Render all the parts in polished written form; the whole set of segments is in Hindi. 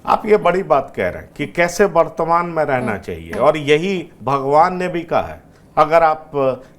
आप ये बड़ी बात कह रहे हैं कि कैसे वर्तमान में रहना चाहिए, और यही भगवान ने भी कहा है। अगर आप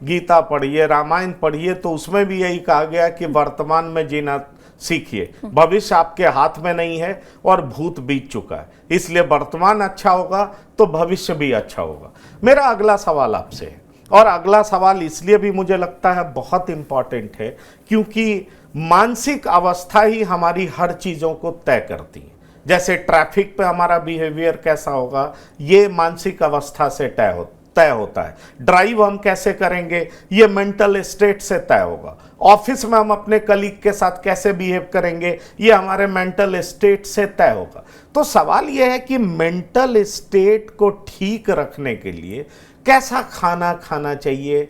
गीता पढ़िए, रामायण पढ़िए, तो उसमें भी यही कहा गया कि वर्तमान में जीना सीखिए, भविष्य आपके हाथ में नहीं है और भूत बीत चुका है, इसलिए वर्तमान अच्छा होगा तो भविष्य भी अच्छा होगा। मेरा अगला सवाल आपसे है, और अगला सवाल इसलिए भी मुझे लगता है बहुत इंपॉर्टेंट है क्योंकि मानसिक अवस्था ही हमारी हर चीज़ों को तय करती है। जैसे ट्रैफिक पे हमारा बिहेवियर कैसा होगा, ये मानसिक अवस्था से तय होता है। ड्राइव हम कैसे करेंगे, ये मेंटल स्टेट से तय होगा। ऑफिस में हम अपने कलीग के साथ कैसे बिहेव करेंगे, ये हमारे मेंटल स्टेट से तय होगा। तो सवाल यह है कि मेंटल स्टेट को ठीक रखने के लिए कैसा खाना खाना चाहिए,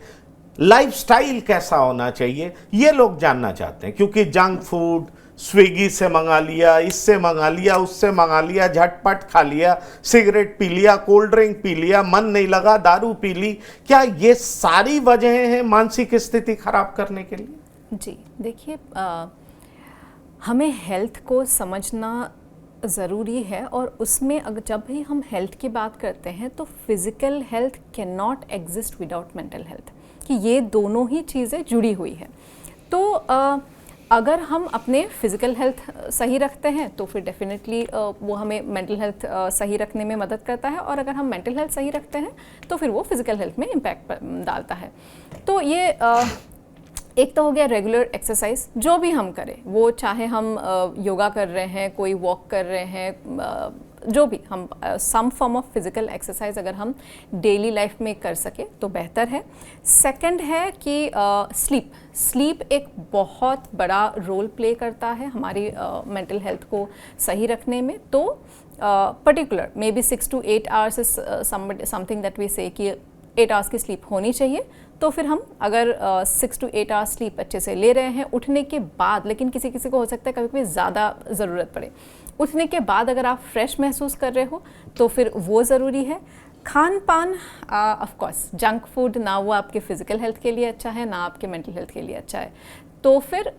लाइफस्टाइल कैसा होना चाहिए, ये लोग जानना चाहते हैं। क्योंकि जंक फूड स्विगी से मंगा लिया, इससे मंगा लिया, उससे मंगा लिया, झटपट खा लिया, सिगरेट पी लिया, कोल्ड ड्रिंक पी लिया, मन नहीं लगा दारू पी ली, क्या ये सारी वजहें हैं मानसिक स्थिति खराब करने के लिए? जी देखिए, हमें हेल्थ को समझना ज़रूरी है, और उसमें अगर जब भी हम हेल्थ की बात करते हैं तो physical health can not exist without mental health, कि ये दोनों ही चीज़ें जुड़ी हुई है। तो अगर हम अपने फिज़िकल हेल्थ सही रखते हैं तो फिर डेफिनेटली वो हमें मेंटल हेल्थ सही रखने में मदद करता है, और अगर हम मेंटल हेल्थ सही रखते हैं तो फिर वो फिज़िकल हेल्थ में इम्पैक्ट डालता है। तो ये एक तो हो गया रेगुलर एक्सरसाइज, जो भी हम करें, वो चाहे हम योगा कर रहे हैं, कोई वॉक कर रहे हैं, जो भी हम some form of physical exercise अगर हम डेली लाइफ में कर सके तो बेहतर है। सेकंड है कि स्लीप एक बहुत बड़ा रोल प्ले करता है हमारी मेंटल हेल्थ को सही रखने में। तो particular may be 6 to 8 hours is something that we say कि 8 आवर्स की स्लीप होनी चाहिए। तो फिर हम अगर 6 to 8 आवर्स स्लीप अच्छे से ले रहे हैं उठने के बाद, लेकिन किसी किसी को हो सकता है कभी कभी ज़्यादा ज़रूरत पड़े, उठने के बाद अगर आप फ्रेश महसूस कर रहे हो तो फिर वो ज़रूरी है। खान पान ऑफ कोर्स जंक फूड ना वो आपके फिज़िकल हेल्थ के लिए अच्छा है, ना आपके मेंटल हेल्थ के लिए अच्छा है। तो फिर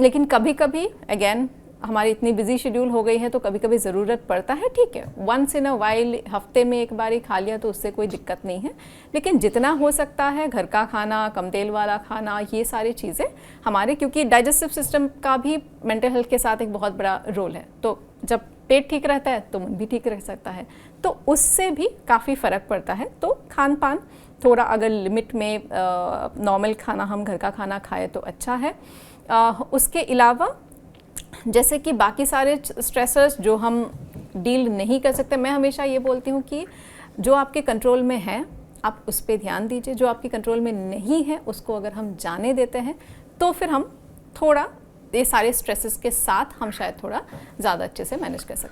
लेकिन कभी कभी अगेन हमारी इतनी बिजी शेड्यूल हो गई है तो कभी कभी ज़रूरत पड़ता है, ठीक है, वंस इन अ वाइल, हफ्ते में एक बार ही खा लिया तो उससे कोई दिक्कत नहीं है। लेकिन जितना हो सकता है घर का खाना, कम तेल वाला खाना, ये सारी चीज़ें हमारे, क्योंकि डाइजेस्टिव सिस्टम का भी मेंटल हेल्थ के साथ एक बहुत बड़ा रोल है। तो जब पेट ठीक रहता है तो मन भी ठीक रह सकता है, तो उससे भी काफ़ी फ़र्क पड़ता है। तो खान पान थोड़ा अगर लिमिट में नॉर्मल खाना, हम घर का खाना खाए तो अच्छा है। उसके अलावा जैसे कि बाकी सारे स्ट्रेसर्स जो हम डील नहीं कर सकते, मैं हमेशा ये बोलती हूँ कि जो आपके कंट्रोल में है आप उस पर ध्यान दीजिए, जो आपके कंट्रोल में नहीं है उसको अगर हम जाने देते हैं तो फिर हम थोड़ा ये सारे स्ट्रेसेस के साथ हम शायद थोड़ा ज़्यादा अच्छे से मैनेज कर सकते हैं।